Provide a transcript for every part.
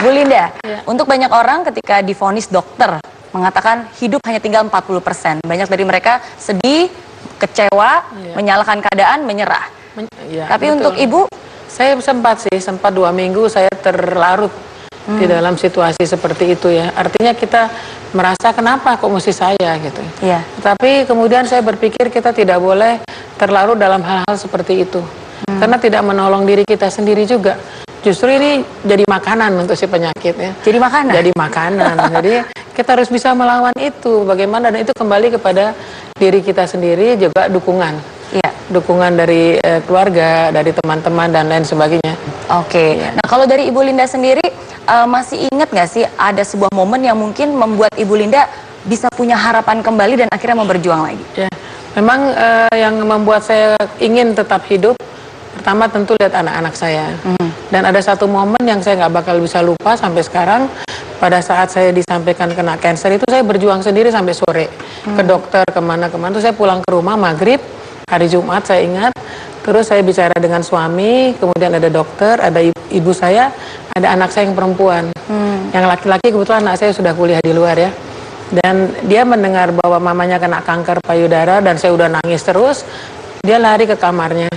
Bu Linda, untuk banyak orang ketika divonis dokter mengatakan hidup hanya tinggal 40%. Banyak dari mereka sedih, kecewa, menyalahkan keadaan, menyerah. Tapi betul. Untuk Ibu? Saya sempat 2 minggu saya terlarut di dalam situasi seperti itu ya. Artinya kita merasa kenapa kok mesti saya gitu. Tapi kemudian saya berpikir kita tidak boleh terlarut dalam hal-hal seperti itu. Karena tidak menolong diri kita sendiri juga. Justru ini jadi makanan untuk si penyakit ya. Jadi makanan? Jadi makanan. Jadi kita harus bisa melawan itu. Bagaimana, dan itu kembali kepada diri kita sendiri, juga dukungan. Dukungan dari keluarga, dari teman-teman dan lain sebagainya. Oke. Nah, kalau dari Ibu Linda sendiri, masih ingat nggak sih ada sebuah momen yang mungkin membuat Ibu Linda bisa punya harapan kembali dan akhirnya mau berjuang lagi? Memang yang membuat saya ingin tetap hidup, pertama tentu lihat anak-anak saya. Dan ada satu momen yang saya nggak bakal bisa lupa sampai sekarang. Pada saat saya disampaikan kena cancer itu, saya berjuang sendiri sampai sore. Ke dokter, kemana-kemana. Terus saya pulang ke rumah maghrib, hari Jumat saya ingat. Terus saya bicara dengan suami, kemudian ada dokter, ada ibu saya, ada anak saya yang perempuan. Yang laki-laki kebetulan anak saya sudah kuliah di luar ya. Dan dia mendengar bahwa mamanya kena kanker payudara dan saya udah nangis terus. Dia lari ke kamarnya.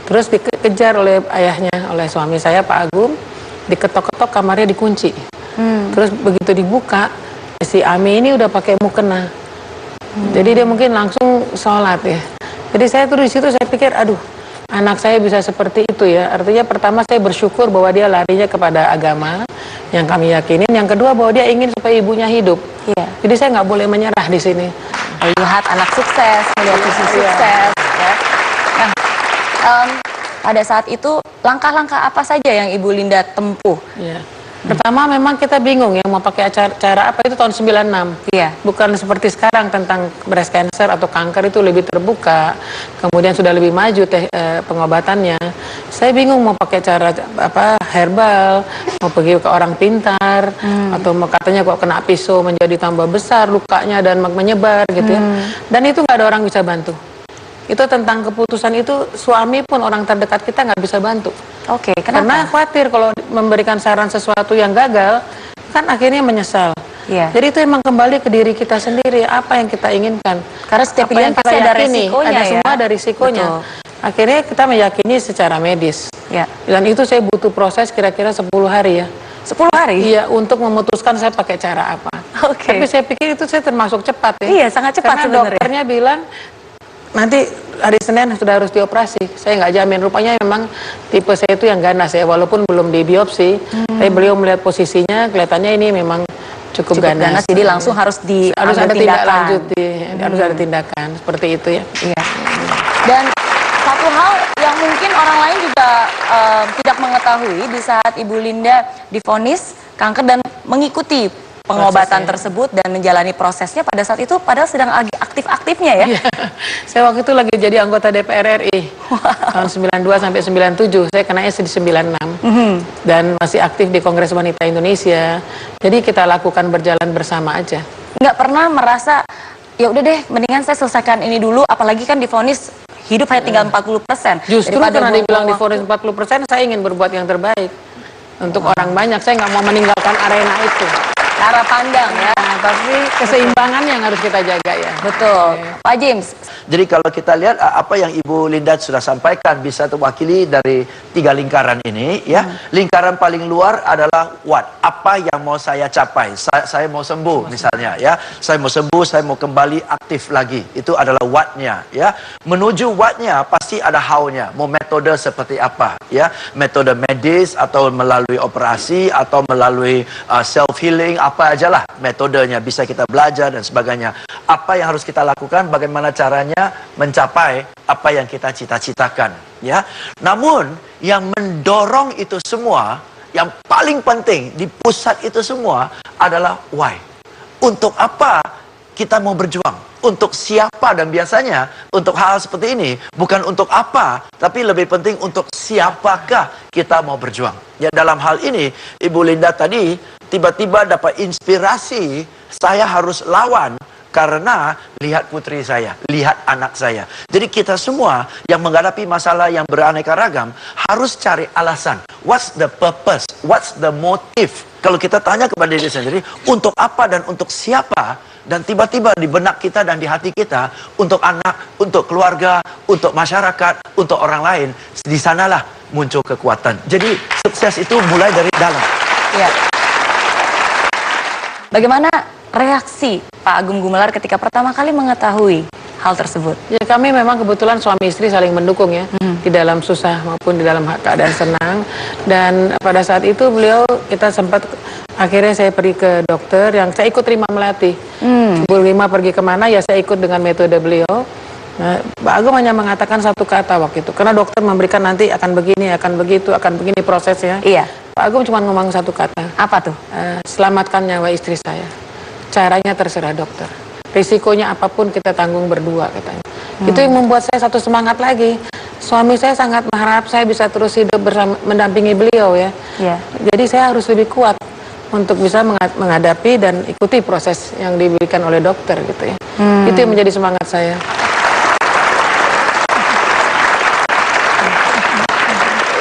Terus dikejar oleh ayahnya, oleh suami saya Pak Agung. Diketok-ketok, kamarnya dikunci. Terus begitu dibuka, si Ami ini udah pakai mukena. Jadi dia mungkin langsung sholat ya. Jadi saya tuh di situ saya pikir, aduh, anak saya bisa seperti itu ya. Artinya pertama saya bersyukur bahwa dia larinya kepada agama yang kami yakinin. Yang kedua bahwa dia ingin supaya ibunya hidup. Jadi saya nggak boleh menyerah di sini. Melihat anak sukses, melihat visi sukses. Ya. Nah, pada saat itu langkah-langkah apa saja yang Ibu Linda tempuh? Pertama memang kita bingung ya mau pakai cara apa, itu tahun 96. Bukan seperti sekarang tentang breast cancer atau kanker itu lebih terbuka. Kemudian sudah lebih maju pengobatannya. Saya bingung mau pakai cara apa, herbal, mau pergi ke orang pintar, atau mau katanya kok kena pisau menjadi tambah besar lukanya dan menyebar gitu ya. Dan itu nggak ada orang bisa bantu. Itu tentang keputusan itu, suami pun orang terdekat kita nggak bisa bantu. Kenapa? Karena khawatir kalau memberikan saran sesuatu yang gagal, kan akhirnya menyesal. Jadi itu emang kembali ke diri kita sendiri, apa yang kita inginkan. Karena setiap pilihan pasti ada resikonya, ada semua ada risikonya. Akhirnya kita meyakini secara medis. Dan itu saya butuh proses kira-kira 10 hari ya. 10 hari? Iya, untuk memutuskan saya pakai cara apa. Tapi saya pikir itu saya termasuk cepat ya. Iya, sangat cepat karena sebenarnya. Dokternya bilang nanti hari Senin sudah harus dioperasi. Saya nggak jamin, rupanya memang tipe saya itu yang ganas ya, walaupun belum dibiopsi. Tapi beliau melihat posisinya, kelihatannya ini memang cukup ganas. Jadi langsung harus ada tindak lanjut, harus ada tindakan seperti itu ya. Dan satu hal yang mungkin orang lain juga tidak mengetahui, di saat Ibu Linda divonis kanker dan mengikuti pengobatan tersebut dan menjalani prosesnya, pada saat itu padahal sedang aktif-aktifnya ya. Saya waktu itu lagi jadi anggota DPR RI tahun 92 sampai 97. Saya kenanya di 96 dan masih aktif di Kongres Wanita Indonesia. Jadi kita lakukan berjalan bersama aja. Nggak pernah merasa ya udah deh, mendingan saya selesaikan ini dulu, apalagi kan divonis hidup hanya tinggal 40%. Justru karena dibilang divonis 40%, saya ingin berbuat yang terbaik untuk orang banyak. Saya nggak mau meninggalkan arena itu. Cara pandang ya. Tapi keseimbangan yang harus kita jaga ya. Betul. Pak James. Jadi kalau kita lihat apa yang Ibu Linda sudah sampaikan bisa terwakili dari 3 lingkaran ini ya. Lingkaran paling luar adalah what? Apa yang mau saya capai? Saya mau sembuh misalnya ya. Saya mau sembuh, saya mau kembali aktif lagi. Itu adalah what-nya ya. Menuju what-nya pasti ada how-nya. Mau metode seperti apa ya? Metode medis atau melalui operasi atau melalui self healing, apa ajalah metodenya, bisa kita belajar dan sebagainya. Apa yang harus kita lakukan, bagaimana caranya mencapai apa yang kita cita-citakan ya. Namun yang mendorong itu semua, yang paling penting di pusat itu semua adalah why. Untuk apa kita mau berjuang? Untuk siapa? Dan biasanya untuk hal seperti ini bukan untuk apa, tapi lebih penting untuk siapakah kita mau berjuang. Ya, dalam hal ini Ibu Linda tadi tiba-tiba dapat inspirasi, saya harus lawan Karena lihat putri saya, lihat anak saya. Jadi kita semua yang menghadapi masalah yang beraneka ragam harus cari alasan. What's the purpose? What's the motive? Kalau kita tanya kepada diri sendiri, untuk apa dan untuk siapa? Dan tiba-tiba di benak kita dan di hati kita, untuk anak, untuk keluarga, untuk masyarakat, untuk orang lain, di sanalah muncul kekuatan. Jadi sukses itu mulai dari dalam. Ya. Bagaimana reaksi Pak Agung Gumelar ketika pertama kali mengetahui hal tersebut? Ya, kami memang kebetulan suami istri saling mendukung ya, di dalam susah maupun di dalam keadaan senang. Dan pada saat itu kita sempat, akhirnya saya pergi ke dokter yang saya ikut terima melatih. Bu Rima pergi kemana ya saya ikut dengan metode beliau. Nah, Pak Agung hanya mengatakan satu kata waktu itu, karena dokter memberikan nanti akan begini, akan begitu, akan begini prosesnya. Iya. Pak Agung cuma ngomong satu kata. Apa tuh? Selamatkan nyawa istri saya. Caranya terserah dokter. Risikonya apapun kita tanggung berdua katanya. Itu yang membuat saya satu semangat lagi. Suami saya sangat berharap saya bisa terus hidup bersama, mendampingi beliau ya. Iya. Jadi saya harus lebih kuat untuk bisa menghadapi dan ikuti proses yang diberikan oleh dokter gitu ya. Itu yang menjadi semangat saya.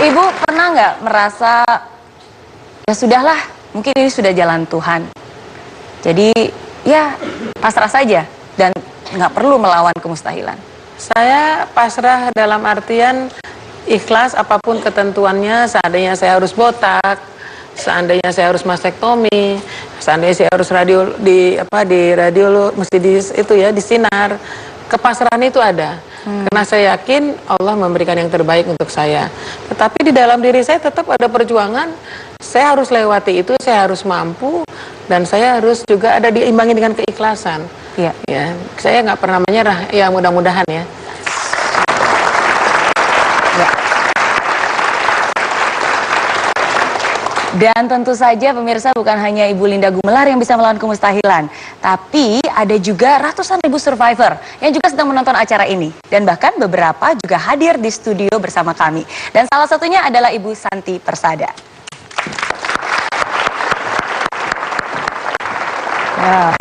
Ibu pernah nggak merasa ya sudahlah, mungkin ini sudah jalan Tuhan. Jadi ya pasrah saja dan nggak perlu melawan kemustahilan. Saya pasrah dalam artian ikhlas apapun ketentuannya. Seandainya saya harus botak, seandainya saya harus mastektomi, seandainya saya harus di radio mesti di sinar. Kepasrahan itu ada. Karena saya yakin Allah memberikan yang terbaik untuk saya. Tetapi di dalam diri saya tetap ada perjuangan. Saya harus lewati itu, saya harus mampu, dan saya harus juga ada diimbangi dengan keikhlasan. Iya. Ya, saya nggak pernah menyerah. Ya mudah-mudahan ya. Ya. Dan tentu saja pemirsa, bukan hanya Ibu Linda Gumelar yang bisa melawan kemustahilan, tapi ada juga ratusan ribu survivor yang juga sedang menonton acara ini. Dan bahkan beberapa juga hadir di studio bersama kami. Dan salah satunya adalah Ibu Santi Persada. Ya.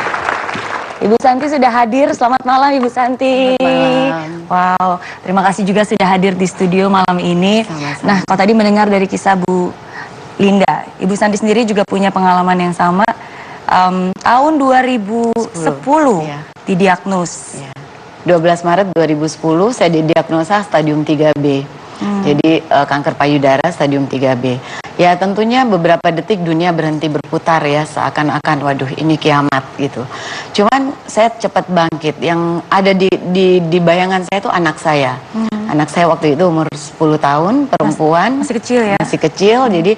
Ibu Santi sudah hadir. Selamat malam Ibu Santi. Selamat malam. Wow, terima kasih juga sudah hadir di studio malam ini. Sama-sama. Nah, kalau tadi mendengar dari kisah Bu Linda, Ibu Santi sendiri juga punya pengalaman yang sama. Tahun 2010 Iya. didiagnos. Ya. 12 Maret 2010 saya didiagnosa stadium 3B. Jadi kanker payudara stadium 3B. Ya tentunya beberapa detik dunia berhenti berputar ya, seakan-akan waduh ini kiamat gitu. Cuman saya cepat bangkit. Yang ada di bayangan saya itu anak saya. Anak saya waktu itu umur 10 tahun, perempuan. Masih kecil ya? Masih kecil, jadi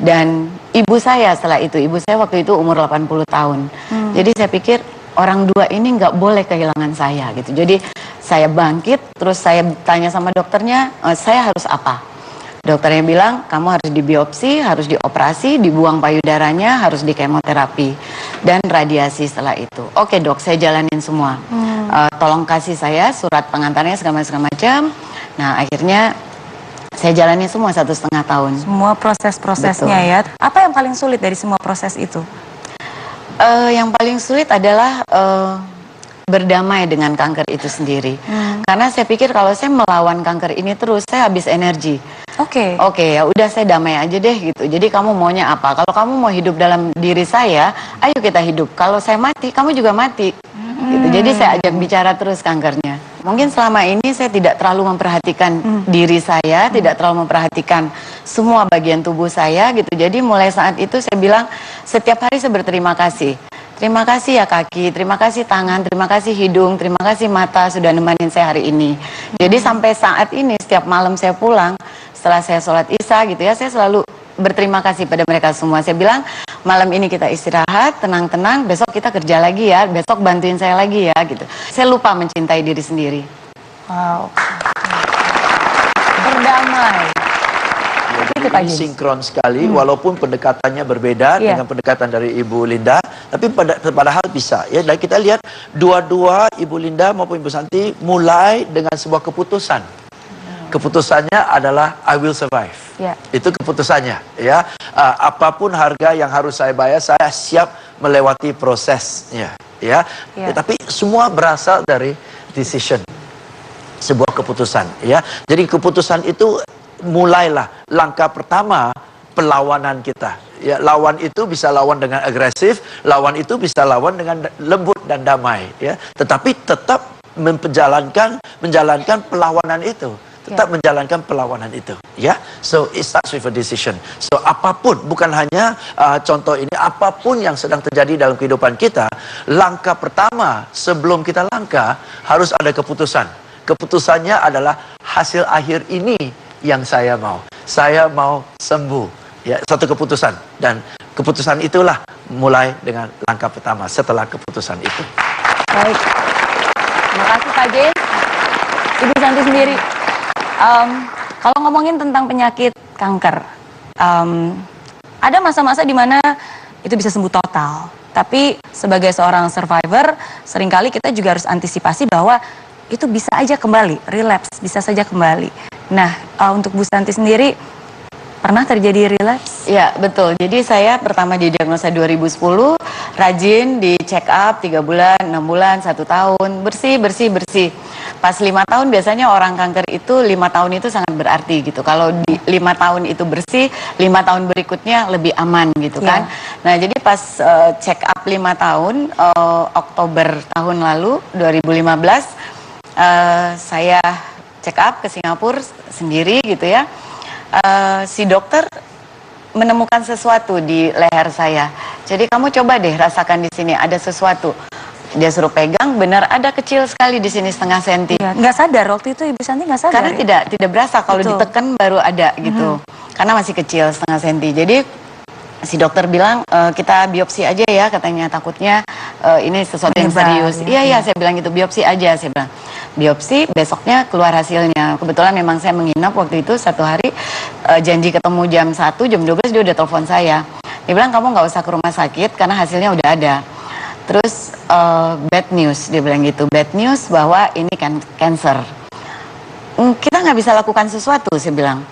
dan ibu saya setelah itu, ibu saya waktu itu umur 80 tahun. Jadi saya pikir orang dua ini nggak boleh kehilangan saya gitu. Jadi saya bangkit, terus saya tanya sama dokternya, saya harus apa? Dokternya bilang, kamu harus dibiopsi, harus dioperasi, dibuang payudaranya, harus di kemoterapi dan radiasi setelah itu. Oke dok, saya jalanin semua. Tolong kasih saya surat pengantarnya segala macam. Nah akhirnya saya jalani semua 1,5 tahun. Semua proses-prosesnya ya. Apa yang paling sulit dari semua proses itu? Yang paling sulit adalah berdamai dengan kanker itu sendiri. Karena saya pikir kalau saya melawan kanker ini terus, saya habis energi. Oke. Oke, ya udah saya damai aja deh gitu. Jadi kamu maunya apa? Kalau kamu mau hidup dalam diri saya, ayo kita hidup. Kalau saya mati, kamu juga mati. Gitu. Jadi saya ajak bicara terus kankernya. Mungkin selama ini saya tidak terlalu memperhatikan diri saya, tidak terlalu memperhatikan semua bagian tubuh saya gitu. Jadi mulai saat itu saya bilang setiap hari saya berterima kasih. Terima kasih ya kaki, terima kasih tangan, terima kasih hidung, terima kasih mata sudah nemenin saya hari ini. Jadi sampai saat ini setiap malam saya pulang, setelah saya sholat isya gitu ya, saya selalu berterima kasih pada mereka semua. Saya bilang malam ini kita istirahat, tenang-tenang, besok kita kerja lagi ya, besok bantuin saya lagi ya gitu. Saya lupa mencintai diri sendiri. Wow. Berdamai. Itu Pak Ini James. sinkron sekali, walaupun pendekatannya berbeda Iya. dengan pendekatan dari Ibu Linda, tapi padahal bisa. Ya, dan kita lihat dua-dua Ibu Linda maupun Ibu Santi mulai dengan sebuah keputusan. Keputusannya adalah I will survive. Ya. Itu keputusannya. Ya, apapun harga yang harus saya bayar, saya siap melewati prosesnya. ya. Iya. Tapi semua berasal dari decision, sebuah keputusan, ya. Jadi keputusan itu mulailah langkah pertama perlawanan kita. Ya, lawan itu bisa lawan dengan agresif, lawan itu bisa lawan dengan lembut dan damai, ya. Tetapi tetap menjalankan perlawanan itu. Tetap menjalankan perlawanan itu, ya. So it starts with a decision. So apapun, bukan hanya contoh ini, apapun yang sedang terjadi dalam kehidupan kita, langkah pertama sebelum kita langkah harus ada keputusan. Keputusannya adalah hasil akhir ini yang saya mau. Saya mau sembuh. Ya, satu keputusan, dan keputusan itulah mulai dengan langkah pertama setelah keputusan itu. Baik, terima kasih Pak James. Ibu Santi sendiri, kalau ngomongin tentang penyakit kanker, ada masa-masa di mana itu bisa sembuh total. Tapi sebagai seorang survivor, seringkali kita juga harus antisipasi bahwa itu bisa aja kembali, relapse, bisa saja kembali. Nah, untuk Bu Santi sendiri, pernah terjadi relapse? Ya, betul. Jadi saya pertama didiagnosa 2010, rajin di check up 3 bulan, 6 bulan, 1 tahun, bersih. Pas 5 tahun biasanya orang kanker itu 5 tahun itu sangat berarti gitu. Kalau di 5 tahun itu bersih, 5 tahun berikutnya lebih aman gitu kan. Nah, jadi pas check up 5 tahun, Oktober tahun lalu 2015, saya check up ke Singapura sendiri gitu ya. Si dokter menemukan sesuatu di leher saya. Jadi kamu coba deh rasakan di sini ada sesuatu. Dia suruh pegang, benar ada kecil sekali di sini setengah senti. Ya, nggak sadar waktu itu Ibu Santi nggak sadar. Karena tidak berasa kalau ditekan baru ada gitu. Karena masih kecil setengah senti. Jadi si dokter bilang kita biopsi aja ya, katanya takutnya ini sesuatu yang serius. Iya, saya bilang gitu, biopsi aja, saya bilang. Biopsi, besoknya keluar hasilnya. Kebetulan memang saya menginap waktu itu 1 hari, janji ketemu jam 1, jam 12 dia udah telepon saya. Dia bilang kamu nggak usah ke rumah sakit karena hasilnya udah ada. Terus bad news, dia bilang gitu, bad news bahwa ini kan cancer. Kita nggak bisa lakukan sesuatu, saya bilang.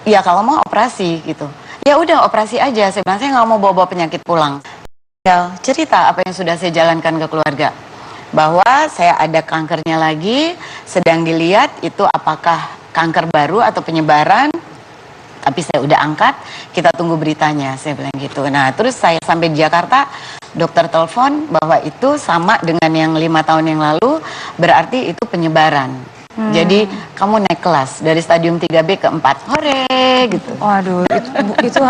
Ya kalau mau operasi gitu. Ya udah operasi aja, saya bilang saya nggak mau bawa-bawa penyakit pulang. Ya, cerita apa yang sudah saya jalankan ke keluarga. Bahwa saya ada kankernya lagi, sedang dilihat itu apakah kanker baru atau penyebaran. Tapi saya udah angkat, kita tunggu beritanya, saya bilang gitu. Nah, terus saya sampai di Jakarta, dokter telepon bahwa itu sama dengan yang 5 tahun yang lalu, berarti itu penyebaran. Jadi kamu naik kelas dari stadium 3B ke 4. Hore gitu. Waduh, itu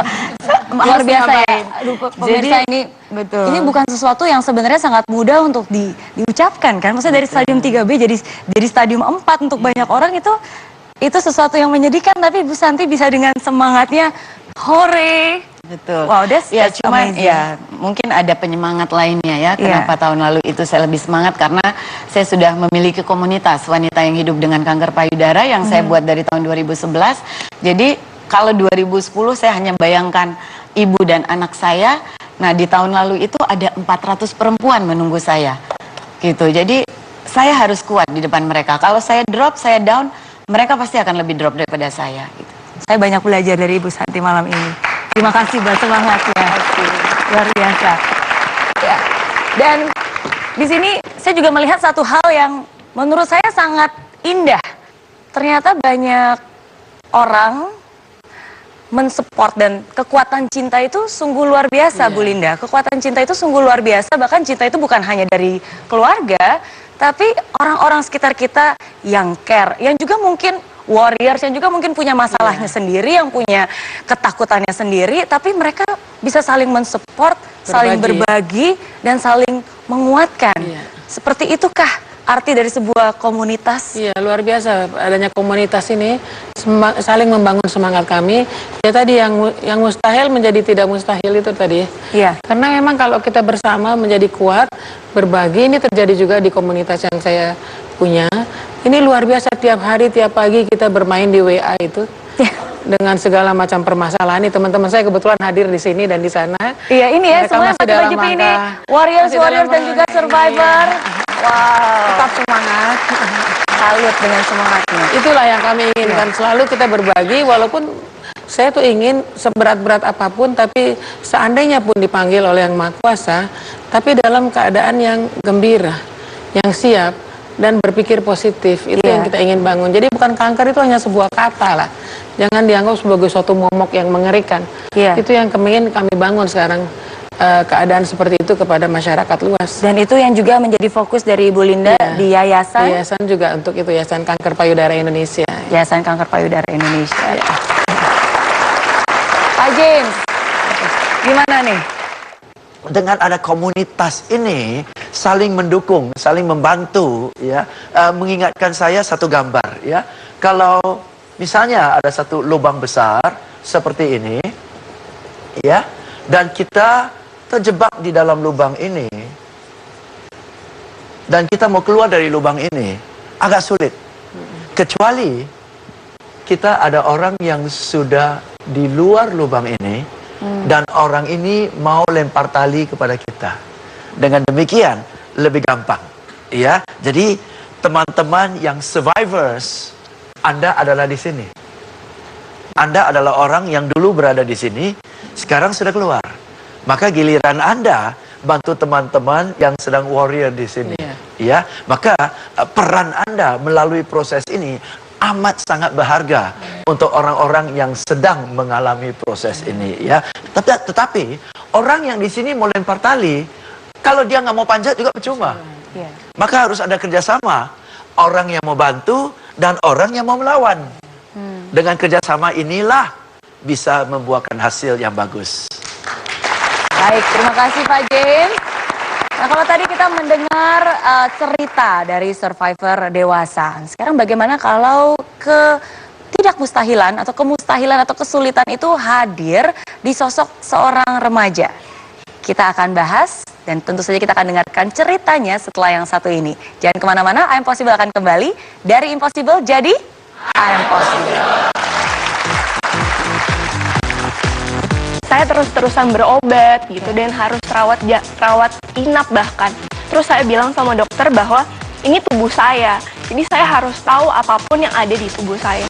luar biasa ya. Aduh, pemirsa, ini betul. Ini bukan sesuatu yang sebenarnya sangat mudah untuk diucapkan kan. Maksudnya dari stadium 3B jadi stadium 4 untuk banyak orang itu sesuatu yang menyedihkan, tapi Bu Santi bisa dengan semangatnya hore. Betul. Wow, that's cuman amazing. ya mungkin ada penyemangat lainnya ya. Kenapa tahun lalu itu saya lebih semangat karena saya sudah memiliki komunitas wanita yang hidup dengan kanker payudara yang saya buat dari tahun 2011. Jadi kalau 2010 saya hanya bayangkan ibu dan anak saya. Nah, di tahun lalu itu ada 400 perempuan menunggu saya. Gitu. Jadi saya harus kuat di depan mereka. Kalau saya drop, saya down, mereka pasti akan lebih drop daripada saya gitu. Saya banyak belajar dari Ibu Santi malam ini. Terima kasih buat semangatnya. Luar biasa. Ya. Dan di sini saya juga melihat satu hal yang menurut saya sangat indah. Ternyata banyak orang mensupport, dan kekuatan cinta itu sungguh luar biasa, Bu Linda. Kekuatan cinta itu sungguh luar biasa, bahkan cinta itu bukan hanya dari keluarga, tapi orang-orang sekitar kita yang care, yang juga mungkin warriors, yang juga mungkin punya masalahnya sendiri, yang punya ketakutannya sendiri, tapi mereka bisa saling mensupport, saling berbagi, dan saling menguatkan. Seperti itukah arti dari sebuah komunitas? Iya, luar biasa adanya komunitas ini, saling membangun semangat kami. Ya tadi yang mustahil menjadi tidak mustahil itu tadi. Iya. Karena memang kalau kita bersama menjadi kuat, berbagi, ini terjadi juga di komunitas yang saya punya. Ini luar biasa, tiap hari, tiap pagi kita bermain di WA itu. Dengan segala macam permasalahan. Ini teman-teman saya kebetulan hadir di sini dan di sana. Iya, ini ya, Mereka semua masih pakai dalam baju ini. rangka, Warriors masih dalam dan juga rangka, survivor. Wow. Tetap semangat. Salut dengan semangatnya. Itulah yang kami inginkan, selalu kita berbagi, walaupun saya tuh ingin seberat-berat apapun, tapi seandainya pun dipanggil oleh Yang Maha Kuasa, tapi dalam keadaan yang gembira, yang siap, dan berpikir positif. Itu yang kita ingin bangun. Jadi bukan kanker itu hanya sebuah kata lah. Jangan dianggap sebagai suatu momok yang mengerikan. Itu yang ingin kami bangun sekarang. Keadaan seperti itu kepada masyarakat luas. Dan itu yang juga menjadi fokus dari Ibu Linda di yayasan. Yayasan juga untuk itu, Yayasan Kanker Payudara Indonesia. Yayasan Kanker Payudara Indonesia. Pak James, gimana nih? Dengan ada komunitas ini saling mendukung, saling membantu, ya, mengingatkan saya satu gambar, ya. Kalau misalnya ada satu lubang besar seperti ini, ya, dan kita terjebak di dalam lubang ini, dan kita mau keluar dari lubang ini, agak sulit. Kecuali kita ada orang yang sudah di luar lubang ini, dan orang ini mau lempar tali kepada kita. Dengan demikian, lebih gampang. Ya, jadi teman-teman yang survivors, Anda adalah di sini. Anda adalah orang yang dulu berada di sini, sekarang sudah keluar. Maka giliran Anda bantu teman-teman yang sedang warrior di sini. Ya, maka peran Anda melalui proses ini amat sangat berharga untuk orang-orang yang sedang mengalami proses ini, ya. Tetapi orang yang di sini mau lempar tali, kalau dia nggak mau panjat juga percuma. Maka harus ada kerjasama, orang yang mau bantu dan orang yang mau melawan. Dengan kerjasama inilah bisa membuahkan hasil yang bagus. Baik, terima kasih Pak James. Nah, kalau tadi kita mendengar cerita dari survivor dewasa, sekarang bagaimana kalau ketidakmustahilan atau kemustahilan atau kesulitan itu hadir di sosok seorang remaja? Kita akan bahas dan tentu saja kita akan dengarkan ceritanya setelah yang satu ini. Jangan kemana-mana, I Am Possible akan kembali dari Impossible jadi I Am Possible. Saya terus-terusan berobat gitu dan harus rawat inap bahkan. Terus saya bilang sama dokter bahwa ini tubuh saya, jadi saya harus tahu apapun yang ada di tubuh saya.